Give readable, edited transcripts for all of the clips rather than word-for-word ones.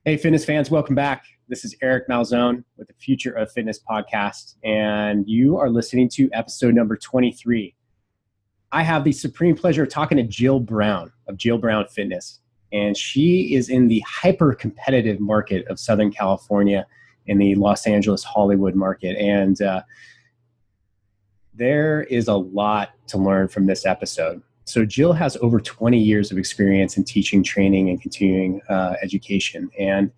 Hey, fitness fans, welcome back. This is Eric Malzone with the Future of Fitness podcast, and you are listening to episode number 23. I have the supreme pleasure of talking to Jill Brown of Jill Brown Fitness, and she is in the hyper-competitive market of Southern California in the Los Angeles Hollywood market, and there is a lot to learn from this episode. So Jill has over 20 years of experience in teaching, training, and continuing education. And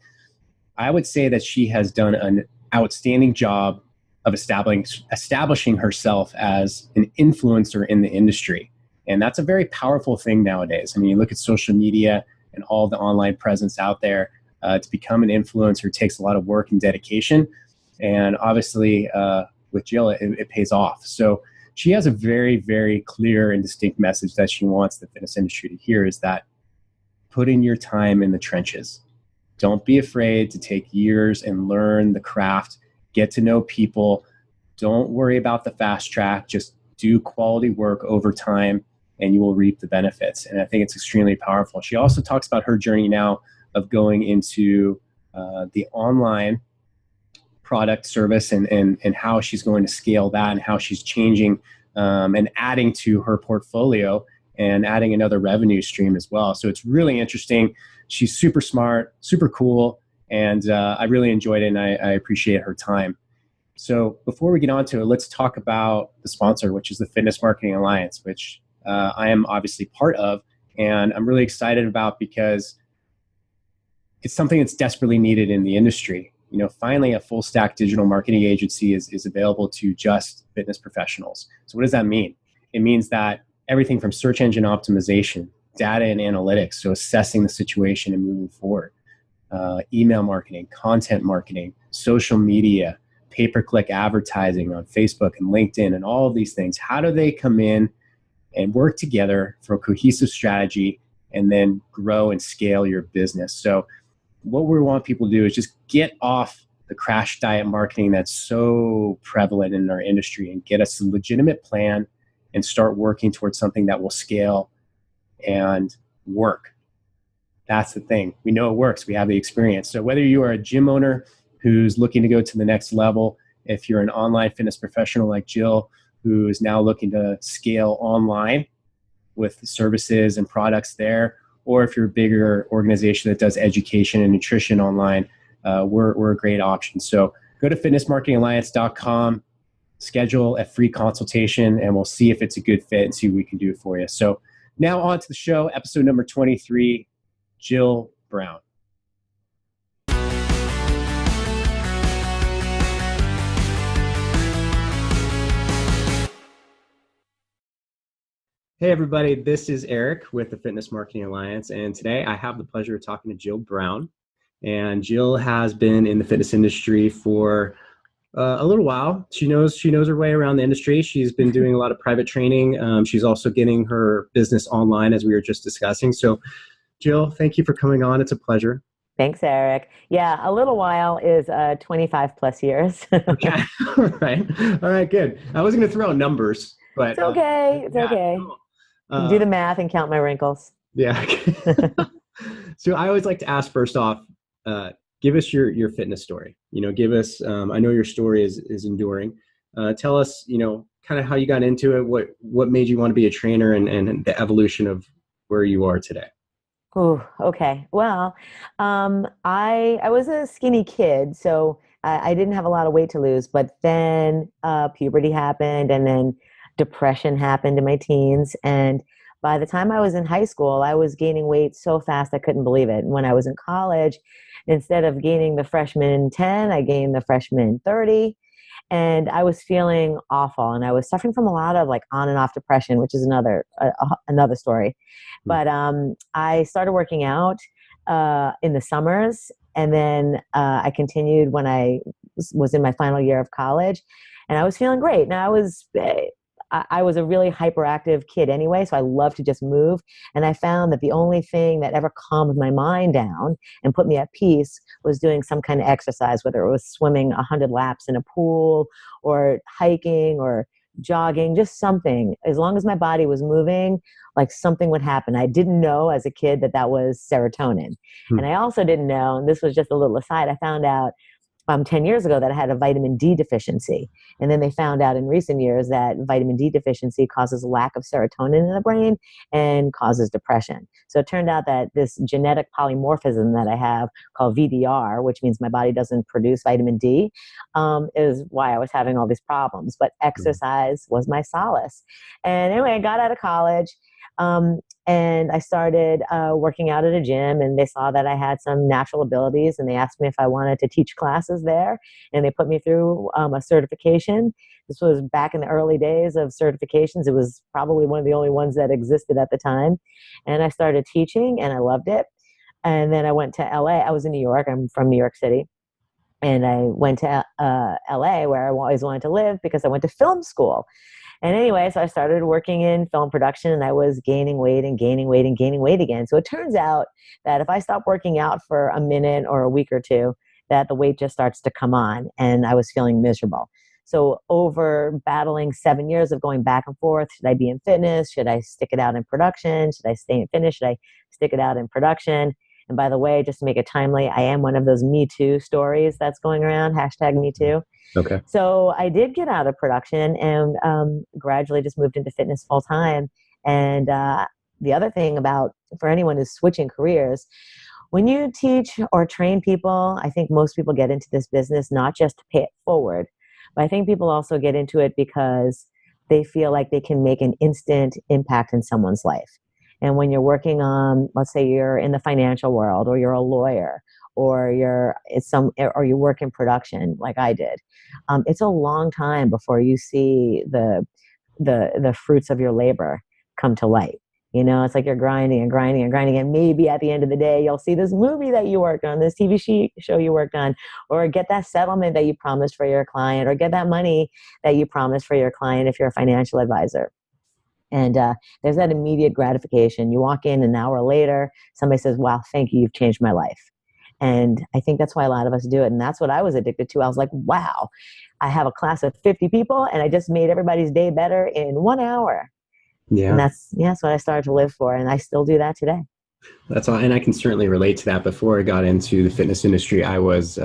I would say that she has done an outstanding job of establishing herself as an influencer in the industry. And that's a very powerful thing nowadays. I mean, you look at social media and all the online presence out there. To become an influencer takes a lot of work and dedication. And obviously, with Jill, it pays off. So she has a very, very clear and distinct message that she wants the fitness industry to hear, is that put in your time in the trenches. Don't be afraid to take years and learn the craft, get to know people. Don't worry about the fast track. Just do quality work over time and you will reap the benefits. And I think it's extremely powerful. She also talks about her journey now of going into the online product service and how she's going to scale that and how she's changing and adding to her portfolio and adding another revenue stream as well. So it's really interesting. She's super smart, super cool, and I really enjoyed it, and I appreciate her time. So before we get on to it, let's talk about the sponsor, which is the Fitness Marketing Alliance, which I am obviously part of, and I'm really excited about because it's something that's desperately needed in the industry. You know, finally, a full stack digital marketing agency is available to just fitness professionals. So what does that mean? It means that everything from search engine optimization, data and analytics, so assessing the situation and moving forward, email marketing, content marketing, social media, pay-per-click advertising on Facebook and LinkedIn, and all of these things. How do they come in and work together for a cohesive strategy and then grow and scale your business? So what we want people to do is just get off the crash diet marketing that's so prevalent in our industry and get us a legitimate plan and start working towards something that will scale and work. That's the thing. We know it works. We have the experience. So whether you are a gym owner who's looking to go to the next level, if you're an online fitness professional like Jill, who is now looking to scale online with services and products there, or if you're a bigger organization that does education and nutrition online, we're a great option. So go to fitnessmarketingalliance.com, schedule a free consultation, and we'll see if it's a good fit and see what we can do for you. So now on to the show, episode number 23, Jill Brown. Hey everybody, this is Eric with the Fitness Marketing Alliance, and today I have the pleasure of talking to Jill Brown. And Jill has been in the fitness industry for a little while. She knows her way around the industry. She's been doing a lot of private training. She's also getting her business online, as we were just discussing. So Jill, thank you for coming on. It's a pleasure. Thanks, Eric. Yeah, a little while is 25 plus years. Okay. All right, good. I was going to throw out numbers, but it's okay. It's okay. Cool. Do the math and count my wrinkles. Yeah. So I always like to ask first off, give us your fitness story. You know, give us, I know your story is enduring. Tell us, you know, kind of how you got into it, what made you want to be a trainer and the evolution of where you are today. Oh, okay. Well, I was a skinny kid, so I didn't have a lot of weight to lose, but then puberty happened, and then depression happened in my teens. And by the time I was in high school, I was gaining weight so fast I couldn't believe it. And when I was in college, instead of gaining the freshman 10, I gained the freshman 30. And I was feeling awful. And I was suffering from a lot of like on and off depression, which is another story. But I started working out in the summers. And then I continued when I was in my final year of college. And I was feeling great. Now I was a really hyperactive kid anyway, so I loved to just move. And I found that the only thing that ever calmed my mind down and put me at peace was doing some kind of exercise, whether it was swimming 100 laps in a pool or hiking or jogging, just something. As long as my body was moving, like something would happen. I didn't know as a kid that that was serotonin. And I also didn't know, and this was just a little aside, I found out 10 years ago that I had a vitamin D deficiency. And then they found out in recent years that vitamin D deficiency causes lack of serotonin in the brain and causes depression. So it turned out that this genetic polymorphism that I have called VDR, which means my body doesn't produce vitamin D, is why I was having all these problems. But exercise was my solace. And anyway, I got out of college. And I started working out at a gym, and they saw that I had some natural abilities, and they asked me if I wanted to teach classes there, and they put me through a certification. This was back in the early days of certifications. It was probably one of the only ones that existed at the time. And I started teaching, and I loved it. And then I went to LA. I was in New York. I'm from New York City. And I went to LA, where I always wanted to live, because I went to film school. And anyway, so I started working in film production, and I was gaining weight and gaining weight and gaining weight again. So it turns out that if I stop working out for a minute or a week or two, that the weight just starts to come on, and I was feeling miserable. So over battling 7 years of going back and forth, should I be in fitness? Should I stick it out in production? Should I stay in fitness? Should I stick it out in production? And by the way, just to make it timely, I am one of those Me Too stories that's going around, hashtag Me Too. Okay. So I did get out of production and gradually just moved into fitness full time. And the other thing about, for anyone who's switching careers, when you teach or train people, I think most people get into this business not just to pay it forward, but I think people also get into it because they feel like they can make an instant impact in someone's life. And when you're working on, let's say you're in the financial world, or you're a lawyer, or or you work in production like I did, it's a long time before you see the fruits of your labor come to light. You know, it's like you're grinding and grinding and grinding, and maybe at the end of the day, you'll see this movie that you worked on, this TV show you worked on, or get that settlement that you promised for your client, or get that money that you promised for your client if you're a financial advisor. And there's that immediate gratification. You walk in an hour later, somebody says, wow, thank you, you've changed my life. And I think that's why a lot of us do it. And that's what I was addicted to. I was like, wow, I have a class of 50 people, and I just made everybody's day better in 1 hour. Yeah. And that's what I started to live for. And I still do that today. That's all. And I can certainly relate to that. Before I got into the fitness industry, I was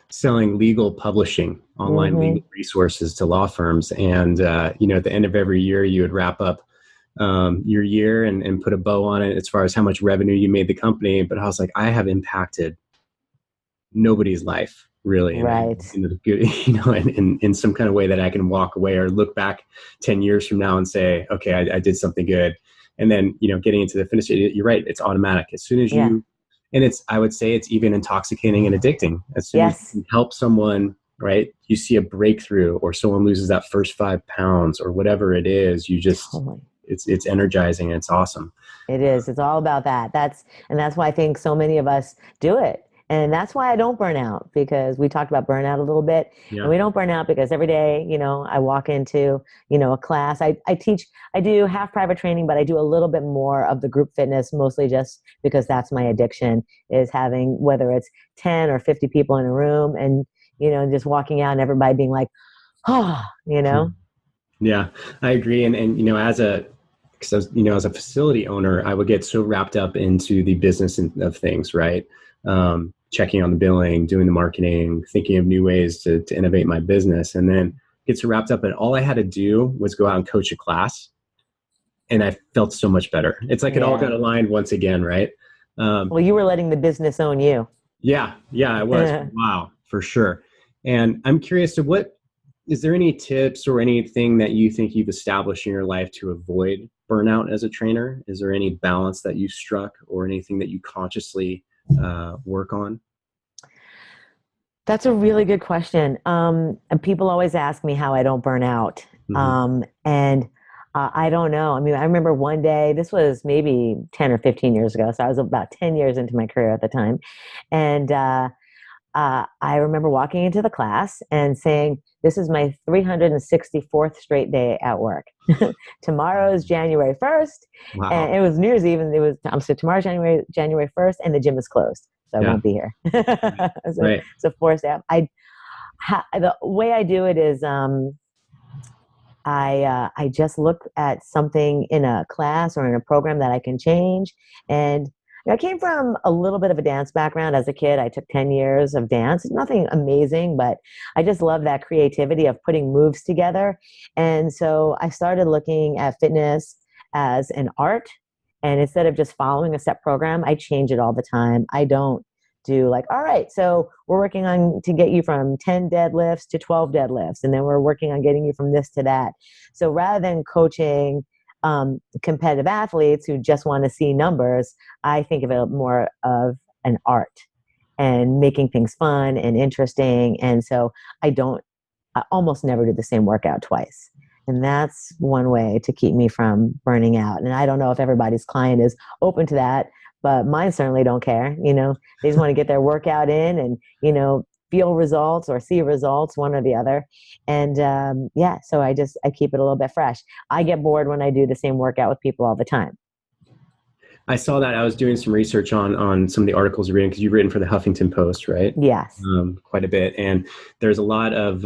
selling legal publishing, online legal resources to law firms. And, at the end of every year, you would wrap up your year and put a bow on it as far as how much revenue you made the company. But I was like, I have impacted nobody's life, really. Right. In some kind of way that I can walk away or look back 10 years from now and say, okay, I did something good. And then, getting into the finish, you're right. It's automatic. As soon as you, and I would say it's even intoxicating and addicting. As soon as you help someone, right, you see a breakthrough, or someone loses that first 5 pounds or whatever it is, you just, it's energizing and it's awesome. It is. It's all about that. That's why I think so many of us do it. And that's why I don't burn out, because we talked about burnout a little bit. Yeah. And we don't burn out because every day, I walk into, a class. I do half private training, but I do a little bit more of the group fitness, mostly just because that's my addiction, is having, whether it's 10 or 50 people in a room, and, just walking out and everybody being like, oh. Yeah, I agree. And as a facility owner, I would get so wrapped up into the business of things, right? Checking on the billing, doing the marketing, thinking of new ways to innovate my business. And then get so wrapped up, and all I had to do was go out and coach a class. And I felt so much better. It's like it all got aligned once again, right? Well, you were letting the business own you. Yeah, I was. Wow, for sure. And I'm curious to is there any tips or anything that you think you've established in your life to avoid burnout as a trainer? Is there any balance that you struck, or anything that you consciously work on? That's a really good question. And people always ask me how I don't burn out. And I don't know. I mean, I remember one day, this was maybe 10 or 15 years ago. So I was about 10 years into my career at the time. And I remember walking into the class and saying, this is my 364th straight day at work. Tomorrow is January 1st. Wow. And it was New Year's Eve. And so tomorrow's January 1st, and the gym is closed. So I won't be here. So forced out. The way I do it is, I just look at something in a class or in a program that I can change. And I came from a little bit of a dance background as a kid. I took 10 years of dance, nothing amazing, but I just love that creativity of putting moves together. And so I started looking at fitness as an art. And instead of just following a set program, I change it all the time. I don't do like, all right, so we're working on to get you from 10 deadlifts to 12 deadlifts, and then we're working on getting you from this to that. So rather than coaching competitive athletes who just want to see numbers, I think of it more of an art and making things fun and interesting. And so I almost never do the same workout twice. And that's one way to keep me from burning out. And I don't know if everybody's client is open to that, but mine certainly don't care. They just want to get their workout in and, feel results or see results, one or the other. And yeah, so I keep it a little bit fresh. I get bored when I do the same workout with people all the time. I saw that. I was doing some research on some of the articles you're reading, because you've written for the Huffington Post, right? Yes. Quite a bit. And there's a lot of,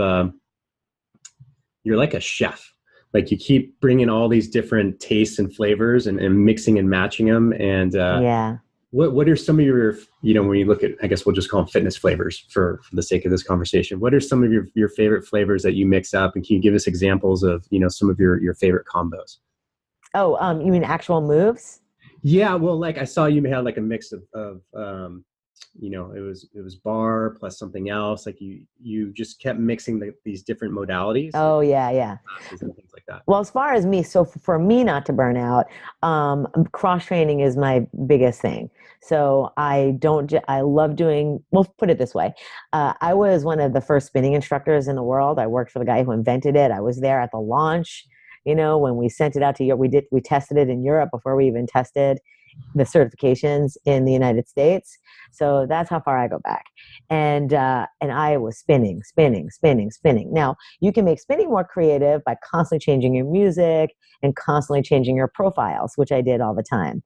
you're like a chef. Like you keep bringing all these different tastes and flavors and mixing and matching them. And yeah. What are some of your, when you look at, I guess we'll just call them fitness flavors for the sake of this conversation. What are some of your favorite flavors that you mix up? And can you give us examples of, some of your favorite combos? Oh, you mean actual moves? Yeah, well, like I saw you had like a mix of it was bar plus something else. Like you just kept mixing these different modalities. Oh yeah, yeah. And things like that. Well, as far as me, so for me not to burn out, cross training is my biggest thing. So I love doing. Well, put it this way, I was one of the first spinning instructors in the world. I worked for the guy who invented it. I was there at the launch. When we sent it out to Europe, we tested it in Europe before we even tested the certifications in the United States. So that's how far I go back. And I was spinning. Now, you can make spinning more creative by constantly changing your music and constantly changing your profiles, which I did all the time.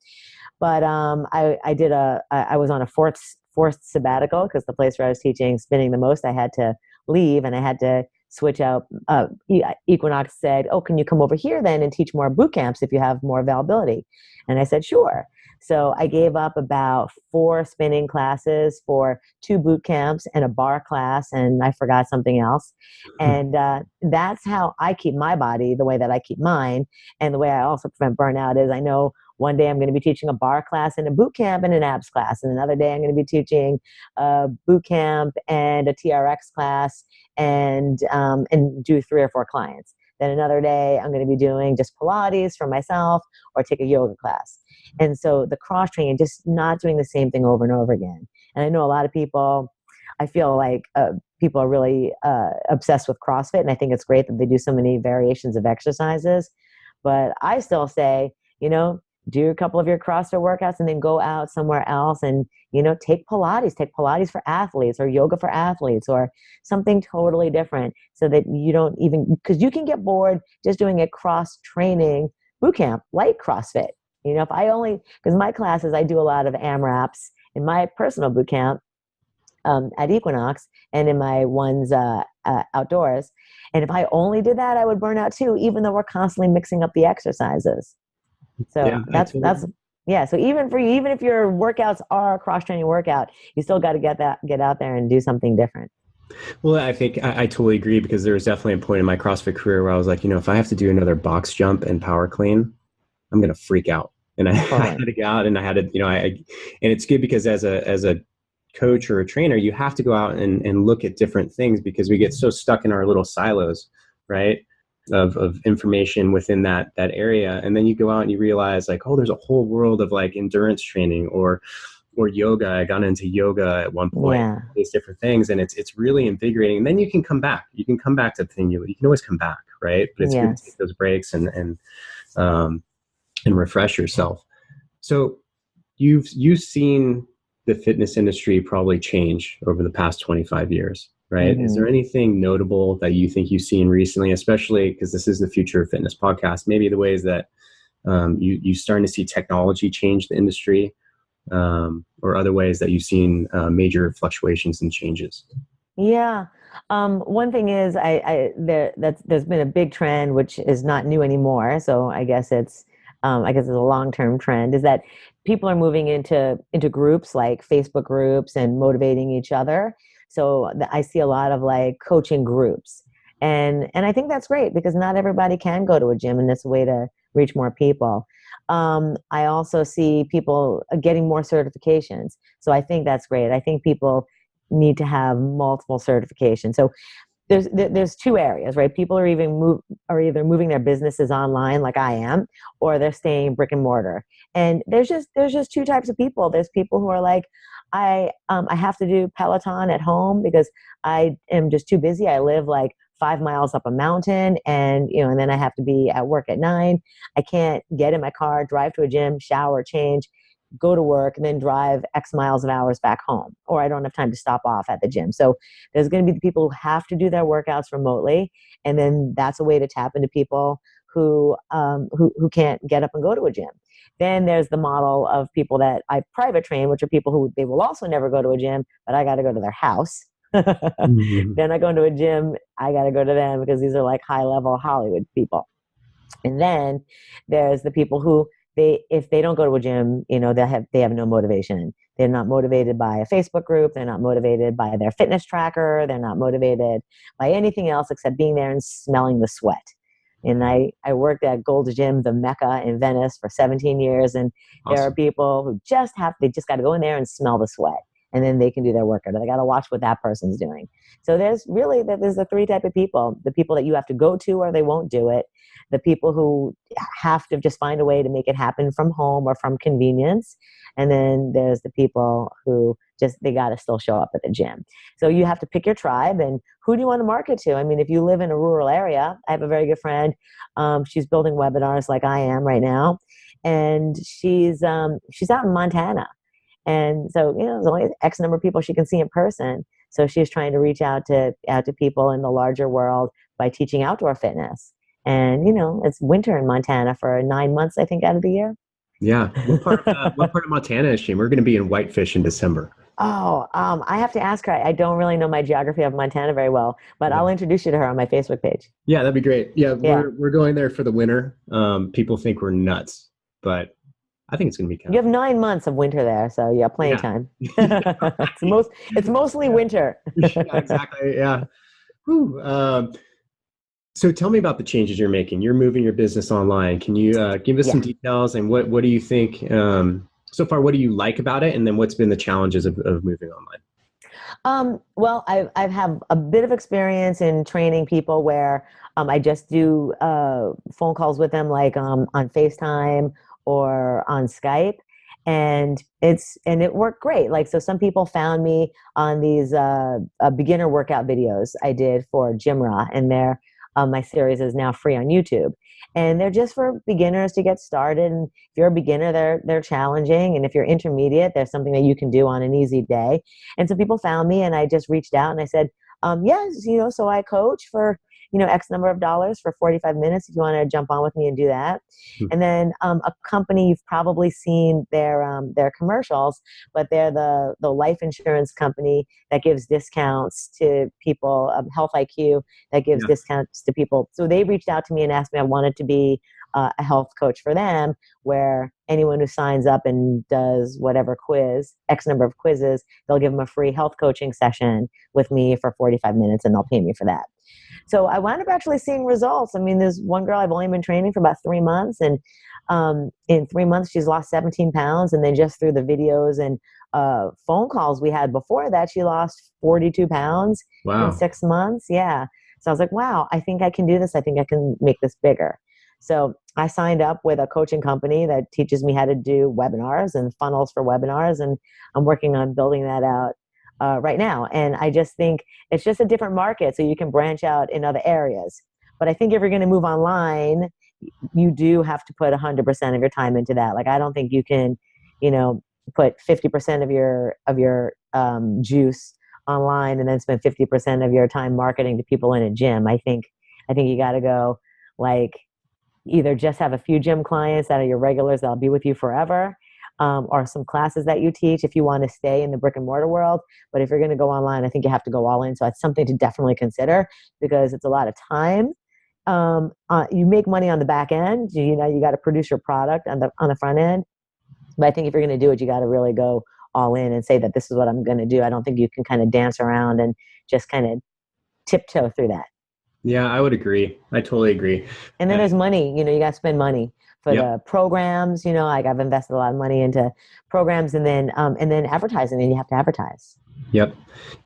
But I was on a forced sabbatical because the place where I was teaching spinning the most, I had to leave and I had to switch out. Equinox said, "Oh, can you come over here then and teach more boot camps if you have more availability?" And I said, "Sure." So I gave up about 4 spinning classes for 2 boot camps and a bar class, and I forgot something else. And that's how I keep my body the way that I keep mine. And the way I also prevent burnout is I know one day I'm going to be teaching a bar class and a boot camp and an abs class. And another day I'm going to be teaching a boot camp and a TRX class and do 3 or 4 clients. Then another day I'm going to be doing just Pilates for myself or take a yoga class. And so the cross training, just not doing the same thing over and over again. And I know a lot of people, I feel like people are really obsessed with CrossFit. And I think it's great that they do so many variations of exercises. But I still say, do a couple of your CrossFit workouts and then go out somewhere else and, take Pilates for athletes or yoga for athletes or something totally different so that you don't even, because you can get bored just doing a cross training boot camp like CrossFit. Because my classes, I do a lot of AMRAPs in my personal boot camp at Equinox and in my ones outdoors. And if I only did that, I would burn out too, even though we're constantly mixing up the exercises. So yeah, that's yeah. So even if your workouts are a cross training workout, you still got to get out there and do something different. Well, I think I totally agree, because there was definitely a point in my CrossFit career where I was like, if I have to do another box jump and power clean, I'm going to freak out. And I had to go out and I had to, and it's good because as a coach or a trainer, you have to go out and look at different things, because we get so stuck in our little silos, right? Of information within that area. And then you go out and you realize like, oh, there's a whole world of like endurance training or yoga. I got into yoga at one point, these different things. And it's really invigorating. And then you can come back. You can come back to the thing. You can always come back, right? But it's good to take those breaks and refresh yourself. So you've seen the fitness industry probably change over the past 25 years, right? Mm-hmm. Is there anything notable that you think you've seen recently, especially because this is the Future of Fitness podcast, maybe the ways that you starting to see technology change the industry, or other ways that you've seen major fluctuations and changes? Yeah. One thing is, there's been a big trend, which is not new anymore. So I guess it's a long-term trend, is that people are moving into groups like Facebook groups and motivating each other. So I see a lot of like coaching groups, and I think that's great because not everybody can go to a gym, and it's a way to reach more people. I also see people getting more certifications, so I think that's great. I think people need to have multiple certifications. So there's two areas, right? People are either moving their businesses online, like I am, or they're staying brick and mortar. And there's just two types of people. There's people who are like, I have to do Peloton at home because I am just too busy. I live like 5 miles up a mountain, and and then I have to be at work at 9. I can't get in my car, drive to a gym, shower, change, go to work, and then drive X miles of hours back home, or I don't have time to stop off at the gym. So there's going to be the people who have to do their workouts remotely, and then that's a way to tap into people who can't get up and go to a gym. Then there's the model of people that I private train, which are people who they will also never go to a gym, but I got to go to their house. Mhm. They're not going to a gym. I got to go to them because these are like high level Hollywood people. And then there's the people who if they don't go to a gym, they have no motivation. They're not motivated by a Facebook group. They're not motivated by their fitness tracker. They're not motivated by anything else except being there and smelling the sweat. And I worked at Gold's Gym, the Mecca in Venice, for 17 years. And there are Awesome. people who they just got to go in there and smell the sweat. And then they can do their workout, or they got to watch what that person's doing. So there's the three type of people: the people that you have to go to or they won't do it, the people who have to just find a way to make it happen from home or from convenience, and then there's the people who they got to still show up at the gym. So you have to pick your tribe, and who do you want to market to? I mean, if you live in a rural area, I have a very good friend. She's building webinars like I am right now, and she's out in Montana. And so, there's only X number of people she can see in person. So she's trying to reach out to people in the larger world by teaching outdoor fitness. And it's winter in Montana for 9 months, I think, out of the year. Yeah. What part of Montana is she? We're going to be in Whitefish in December. Oh, I have to ask her. I don't really know my geography of Montana very well, but Yeah. I'll introduce you to her on my Facebook page. Yeah, that'd be great. Yeah, Yeah. we're going there for the winter. People think we're nuts, but I think it's going to be kind You of have fun. 9 months of winter there, so yeah, plenty of Yeah. time. Yeah, right. It's mostly Yeah. winter. Yeah, exactly. Yeah. Whew. So tell me about the changes you're making. You're moving your business online. Can you give us some Yeah. details and what do you think so far? What do you like about it, and then what's been the challenges of moving online? Well, I've have a bit of experience in training people where I just do phone calls with them, like on FaceTime or on Skype, and it worked great. Like, so some people found me on these beginner workout videos I did for Jimra, and my series is now free on YouTube. And they're just for beginners to get started. And if you're a beginner, they're challenging, and if you're intermediate, there's something that you can do on an easy day. And so people found me, and I just reached out and I said, yes, so I coach for, X number of dollars for 45 minutes if you want to jump on with me and do that. Hmm. And then a company, you've probably seen their commercials, but they're the life insurance company that gives discounts to people, Health IQ, that gives Yeah. discounts to people. So they reached out to me and asked me, I wanted to be a health coach for them, where anyone who signs up and does whatever X number of quizzes, they'll give them a free health coaching session with me for 45 minutes, and they'll pay me for that. So I wound up actually seeing results. I mean, there's one girl I've only been training for about 3 months, and in 3 months she's lost 17 pounds. And then just through the videos and phone calls we had before that, she lost 42 pounds in Wow. 6 months. Yeah. So I was like, wow, I think I can do this. I think I can make this bigger. So I signed up with a coaching company that teaches me how to do webinars and funnels for webinars, and I'm working on building that out right now. And I just think it's just a different market, so you can branch out in other areas. But I think if you're going to move online, you do have to put 100% of your time into that. Like, I don't think you can, you know, put 50% of your juice online and then spend 50% of your time marketing to people in a gym. I think you got to go, like, either just have a few gym clients that are your regulars that'll be with you forever, or some classes that you teach if you want to stay in the brick and mortar world. But if you're going to go online, I think you have to go all in. So it's something to definitely consider because it's a lot of time. You make money on the back end. You got to produce your product on the front end. But I think if you're going to do it, you got to really go all in and say that this is what I'm going to do. I don't think you can kind of dance around and just kind of tiptoe through that. Yeah, I would agree. I totally agree. And then there's money, you got to spend money for Yep. the programs, like I've invested a lot of money into programs and then advertising, and you have to advertise. Yep,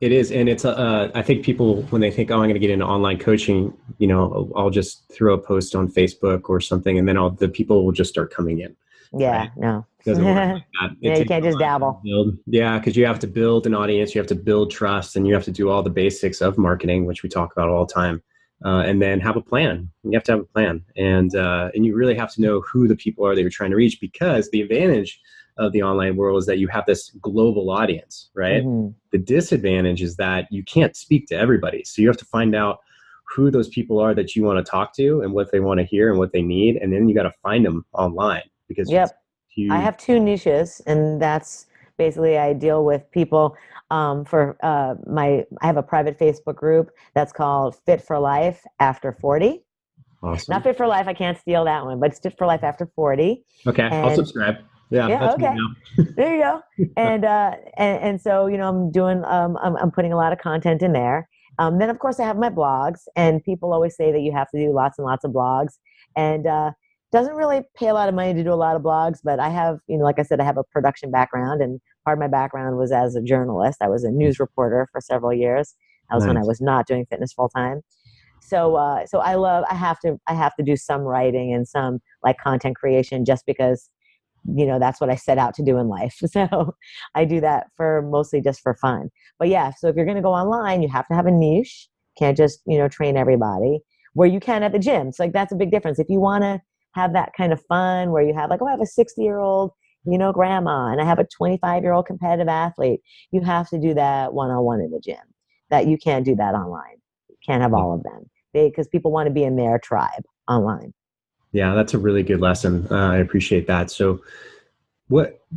it is. And it's, I think people, when they think, oh, I'm going to get into online coaching, I'll just throw a post on Facebook or something, and then the people will just start coming in. Yeah, right? no. It doesn't work like that. Yeah, you can't just dabble. Yeah, because you have to build an audience, you have to build trust, and you have to do all the basics of marketing, which we talk about all the time. And then have a plan. You have to have a plan. And you really have to know who the people are that you're trying to reach, because the advantage of the online world is that you have this global audience, right? Mm-hmm. The disadvantage is that you can't speak to everybody. So you have to find out who those people are that you want to talk to and what they want to hear and what they need. And then you got to find them online because I have two niches, and that's basically I deal with people I have a private Facebook group that's called Fit for Life After 40. Awesome. Not Fit for Life, I can't steal that one, but it's Fit for Life After 40. Okay, I'll subscribe. Yeah, that's okay. There you go. And so, I'm doing, I'm putting a lot of content in there. Then of course I have my blogs, and people always say that you have to do lots and lots of blogs, and doesn't really pay a lot of money to do a lot of blogs, but I have, like I said, I have a production background, and part of my background was as a journalist. I was a news reporter for several years. That was when I was not doing fitness full time. So I have to do some writing and some like content creation just because, that's what I set out to do in life. So I do that mostly just for fun. But yeah, so if you're going to go online, you have to have a niche. Can't just, train everybody where you can at the gym. So like, that's a big difference. If you want to have that kind of fun where you have like, I have a 60-year-old, grandma, and I have a 25-year-old competitive athlete, you have to do that one-on-one in the gym. That you can't do that online. You can't have all of them because people want to be in their tribe online. Yeah, that's a really good lesson. I appreciate that. So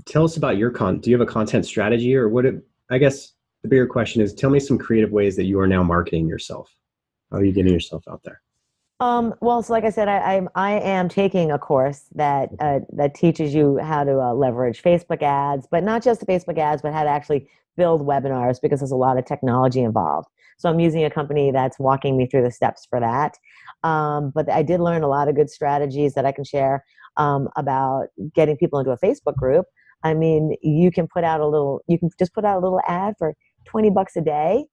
tell us about your do you have a content strategy, or I guess the bigger question is, tell me some creative ways that you are now marketing yourself. How are you getting yourself out there? Well, so like I said, I am taking a course that teaches you how to leverage Facebook ads, but not just the Facebook ads, but how to actually build webinars, because there's a lot of technology involved. So I'm using a company that's walking me through the steps for that. But I did learn a lot of good strategies that I can share about getting people into a Facebook group. I mean, you can just put out a little ad for $20 a day,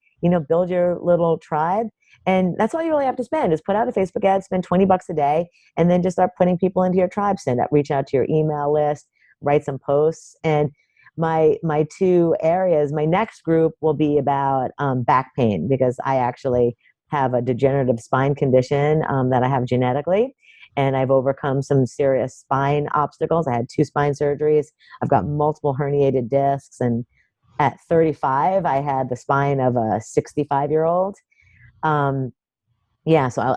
build your little tribe. And that's all you really have to spend is put out a Facebook ad, spend $20 a day, and then just start putting people into your tribe, reach out to your email list, write some posts. And my two areas, my next group will be about back pain, because I actually have a degenerative spine condition that I have genetically. And I've overcome some serious spine obstacles. I had 2 spine surgeries. I've got multiple herniated discs. And at 35, I had the spine of a 65-year-old. So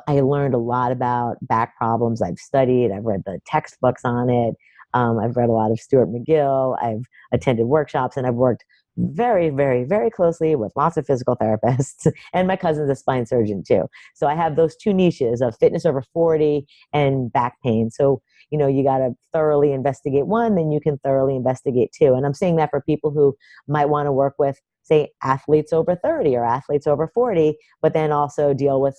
I learned a lot about back problems. I've read the textbooks on it. I've read a lot of Stuart McGill. I've attended workshops, and I've worked very, very, very closely with lots of physical therapists. And my cousin's a spine surgeon too. So I have those 2 niches of fitness over 40 and back pain. So, you got to thoroughly investigate one, then you can thoroughly investigate 2. And I'm saying that for people who might want to work with, say, athletes over 30 or athletes over 40, but then also deal with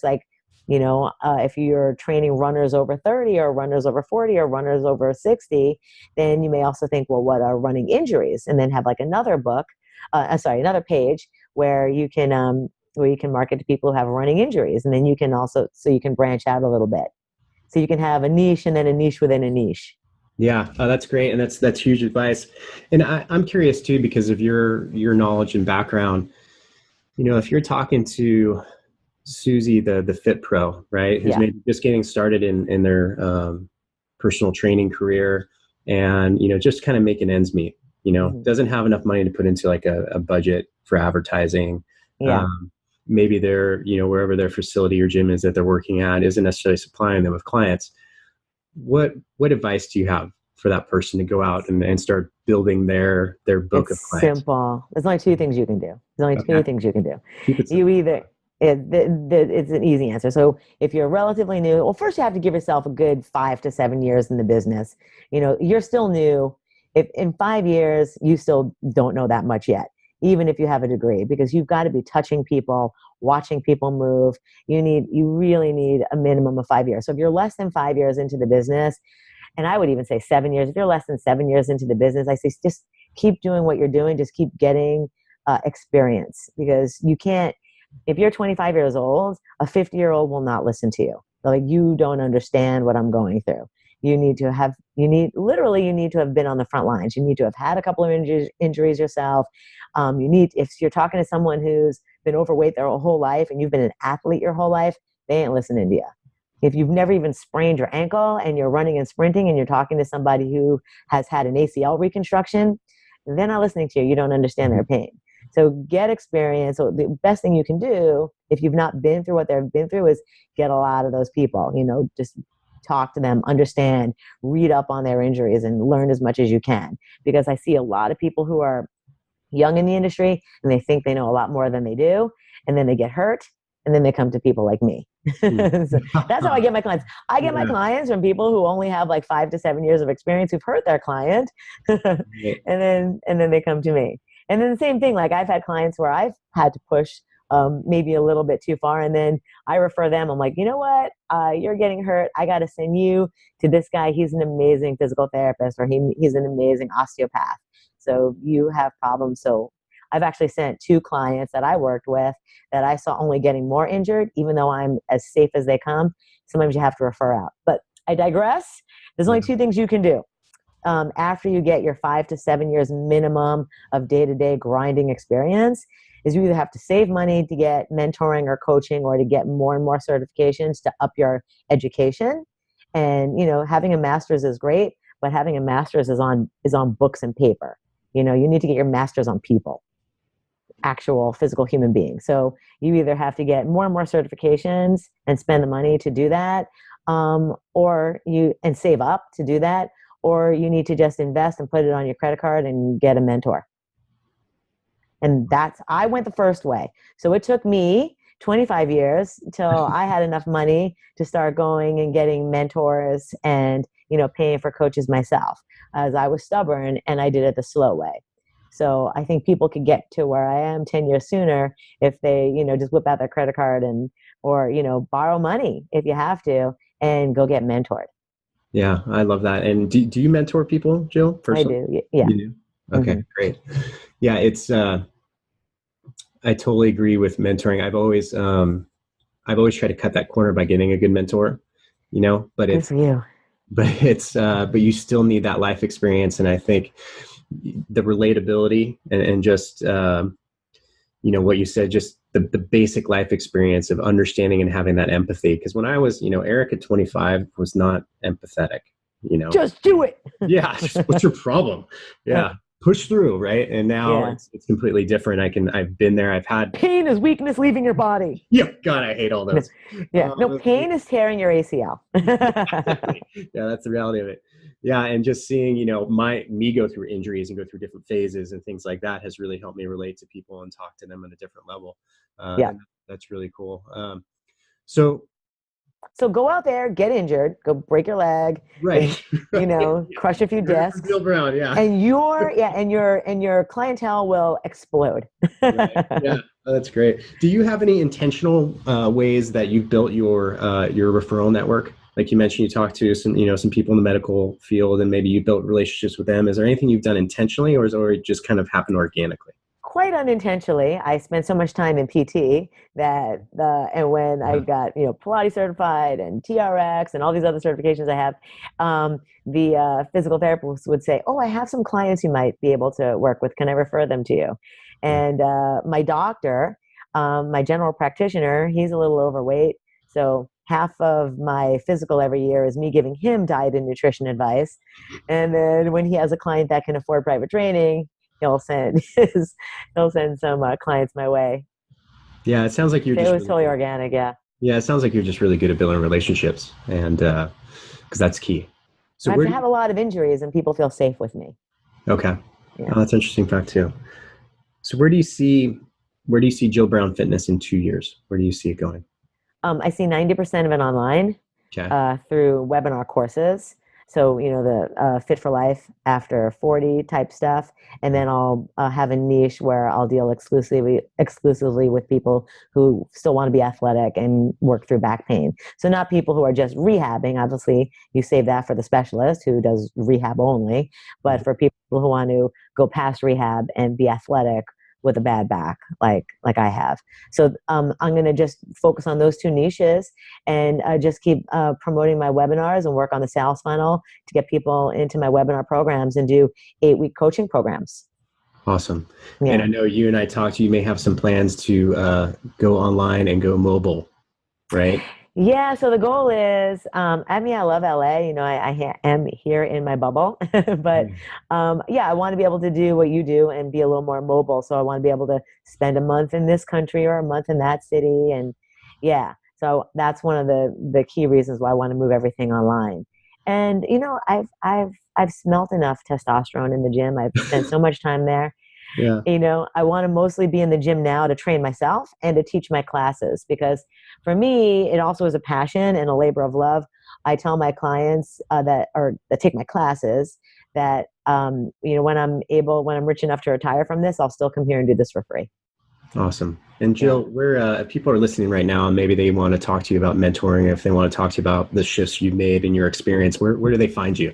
if you're training runners over 30 or runners over 40 or runners over 60, then you may also think, well, what are running injuries? And then have like another another page where you can market to people who have running injuries. And then you can branch out a little bit. So you can have a niche and then a niche within a niche. Yeah, that's great. And that's huge advice. And I'm curious too, because of your knowledge and background, if you're talking to Susie, the Fit Pro, right? Who's maybe just getting started in their personal training career and, just kind of making ends meet, doesn't have enough money to put into like a budget for advertising. Yeah. Maybe they're, wherever their facility or gym is that they're working at isn't necessarily supplying them with clients. What advice do you have for that person to go out and start building their book of It's clients? simple. There's only two things you can do. There's only two Okay. things you can do. Keep it You simple. either, it's an easy answer. So if you're relatively new, well, first you have to give yourself a good 5 to 7 years in the business. You're still new. If in 5 years, you still don't know that much yet, even if you have a degree, because you've got to be touching people, watching people move. You really need a minimum of 5 years. So if you're less than 5 years into the business, and I would even say 7 years. If you're less than 7 years into the business, I say just keep doing what you're doing. Just keep getting experience, because you can't. If you're 25 years old, a 50-year-old will not listen to you. They're like, you don't understand what I'm going through. You need to have been on the front lines. You need to have had a couple of injuries yourself. If you're talking to someone who's been overweight their whole life and you've been an athlete your whole life, they ain't listening to you. If you've never even sprained your ankle and you're running and sprinting and you're talking to somebody who has had an ACL reconstruction, they're not listening to you. You don't understand their pain. So get experience. So the best thing you can do if you've not been through what they've been through is get a lot of those people, just talk to them, understand, read up on their injuries and learn as much as you can. Because I see a lot of people who are young in the industry and they think they know a lot more than they do. And then they get hurt and then they come to people like me. So that's how I get my clients. I get my clients from people who only have like 5 to 7 years of experience, who've hurt their client, and then they come to me. And then the same thing, like I've had clients where I've had to push maybe a little bit too far, and then I refer them. I'm like, you know what? You're getting hurt. I got to send you to this guy. He's an amazing physical therapist, or he's an amazing osteopath. So you have problems. So I've actually sent 2 clients that I worked with that I saw only getting more injured, even though I'm as safe as they come. Sometimes you have to refer out. But I digress. There's only 2 things you can do. After you get your 5 to 7 years minimum of day-to-day grinding experience, is you either have to save money to get mentoring or coaching, or to get more and more certifications to up your education. And having a master's is great, but having a master's is on books and paper. You need to get your master's on people, actual physical human beings. So you either have to get more and more certifications and spend the money to do that, or save up to do that, or you need to just invest and put it on your credit card and get a mentor. And I went the first way. So it took me 25 years till I had enough money to start going and getting mentors and, paying for coaches myself, as I was stubborn and I did it the slow way. So I think people could get to where I am 10 years sooner if they, just whip out their credit card or borrow money if you have to and go get mentored. Yeah, I love that. And do you mentor people, Jill, personally? I do. Yeah. You do? Okay, great. Yeah, it's I totally agree with mentoring. I've always tried to cut that corner by getting a good mentor, but Good for you. But you still need that life experience. And I think the relatability and just, what you said, just the basic life experience of understanding and having that empathy. Because when I was, Eric at 25 was not empathetic, Just do it. Yeah. What's your problem? Yeah. Push through. Right. And now it's completely different. I've been there. I've had pain is weakness leaving your body. Yeah. God, I hate all those. Yeah. No, pain is tearing your ACL. Yeah. That's the reality of it. Yeah. And just seeing, me go through injuries and go through different phases and things like that has really helped me relate to people and talk to them at a different level. And that's really cool. So go out there, get injured, go break your leg, right? Crush a few discs. Bill Brown, and your clientele will explode. Right. Yeah, that's great. Do you have any intentional ways that you've built your referral network? Like you mentioned, you talked to some people in the medical field, and maybe you built relationships with them. Is there anything you've done intentionally, or it just kind of happened organically? Quite unintentionally. I spent so much time in PT and when I got Pilates certified and TRX and all these other certifications I have, the physical therapist would say, "Oh, I have some clients you might be able to work with. Can I refer them to you?" And my doctor, my general practitioner, he's a little overweight, so half of my physical every year is me giving him diet and nutrition advice, and then when he has a client that can afford private training, he'll send some clients my way. Yeah, it sounds like you're just it was totally organic. Yeah. Yeah, it sounds like you're just really good at building relationships, and because that's key. So I have to have a lot of injuries and people feel safe with me. Okay. Yeah. Oh, that's an interesting fact too. So where do you see Jill Brown Fitness in 2 years? Where do you see it going? I see 90% of it online Okay. through webinar courses. So, the Fit for Life after 40 type stuff. And then I'll have a niche where I'll deal exclusively with people who still want to be athletic and work through back pain. So not people who are just rehabbing. Obviously, you save that for the specialist who does rehab only. But for people who want to go past rehab and be athletic with a bad back, like I have. So I'm going to just focus on those two niches and just keep promoting my webinars and work on the sales funnel to get people into my webinar programs and do 8-week coaching programs. Awesome. Yeah. And I know you and I talked, you may have some plans to go online and go mobile, right? Yeah, so the goal is, I love LA. I am here in my bubble, but I want to be able to do what you do and be a little more mobile. So I want to be able to spend a month in this country or a month in that city, and so that's one of the key reasons why I want to move everything online. And I've smelt enough testosterone in the gym. I've spent so much time there. Yeah. I want to mostly be in the gym now to train myself and to teach my classes, because for me, it also is a passion and a labor of love. I tell my clients that take my classes that, when I'm rich enough to retire from this, I'll still come here and do this for free. Awesome. And Jill, if people are listening right now and maybe they want to talk to you about mentoring, if they want to talk to you about the shifts you've made in your experience, where do they find you?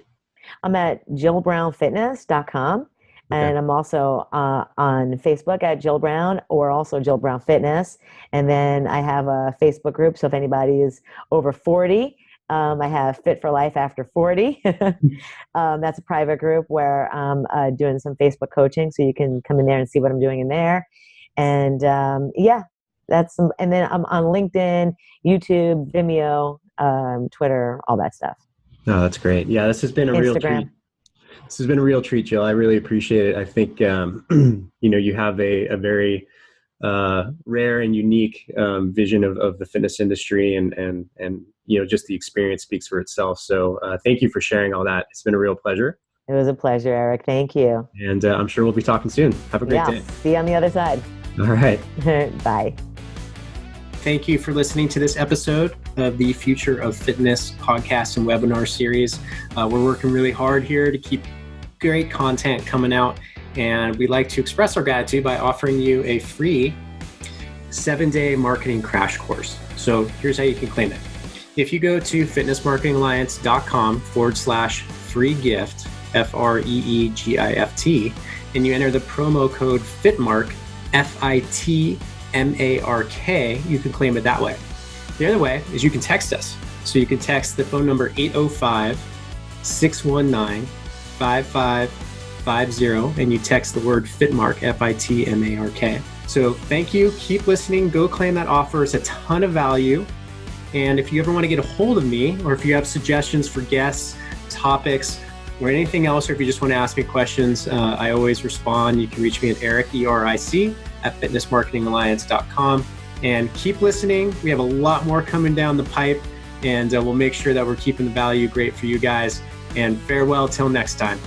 I'm at jillbrownfitness.com. And I'm also on Facebook at Jill Brown, or also Jill Brown Fitness. And then I have a Facebook group. So if anybody is over 40, I have Fit for Life After 40. That's a private group where I'm doing some Facebook coaching. So you can come in there and see what I'm doing in there. And and then I'm on LinkedIn, YouTube, Vimeo, Twitter, all that stuff. Oh, that's great. Yeah, this has been a real treat. This has been a real treat, Jill. I really appreciate it. I think, you have a very rare and unique vision of the fitness industry, and just the experience speaks for itself. So thank you for sharing all that. It's been a real pleasure. It was a pleasure, Eric. Thank you. And I'm sure we'll be talking soon. Have a great day. See you on the other side. All right. Bye. Thank you for listening to this episode of the Future of Fitness podcast and webinar series. We're working really hard here to keep great content coming out, and we'd like to express our gratitude by offering you a free 7-day marketing crash course. So here's how you can claim it. If you go to fitnessmarketingalliance.com/free gift, FREEGIFT, and you enter the promo code FITMARK, FITMARK, you can claim it that way. The other way is you can text us. So you can text the phone number 805-619-5550, and you text the word FITMARK, FITMARK. So thank you. Keep listening. Go claim that offer. It's a ton of value. And if you ever want to get a hold of me, or if you have suggestions for guests, topics, or anything else, or if you just want to ask me questions, I always respond. You can reach me at Eric, ERIC, at fitnessmarketingalliance.com. And keep listening. We have a lot more coming down the pipe, and we'll make sure that we're keeping the value great for you guys. And farewell till next time.